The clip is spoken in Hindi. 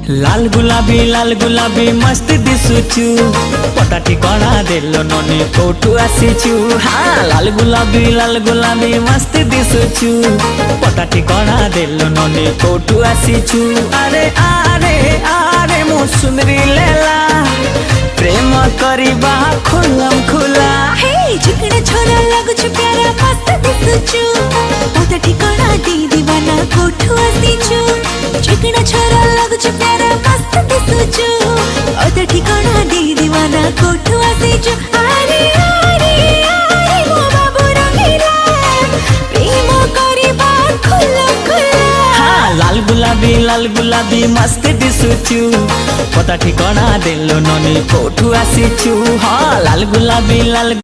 लाल गुलाबी मस्त दिसुचु पता ठिकाना देलो ननी कोठू आसीचु। हाँ लाल गुलाबी मस्त दिसुचु पता ठिकाना देलो ननी कोठू आसीचु। अरे आरे आरे मो सुंदरी लेला प्रेम करिबा खुलम खुला। हे झुकड़ा छोरा लगुछु प्यारा मस्त दिसुचु पता ठिकाना दे दीवाना कोठू आसीचु। झुकड़ा छोरा लगुछु प्यारा मस्त दिसुचु पता ठिकाना दे दीवाना कोठू आसीचु। अरे अरे अरे मो बाबू रंगीला प्रेम करिबा खुलम खुला। हाँ लाल गुलाबी मस्त दिसुचु पता ठिकाना देलो ननी कोठू आसीचु। हाँ लाल गुलाबी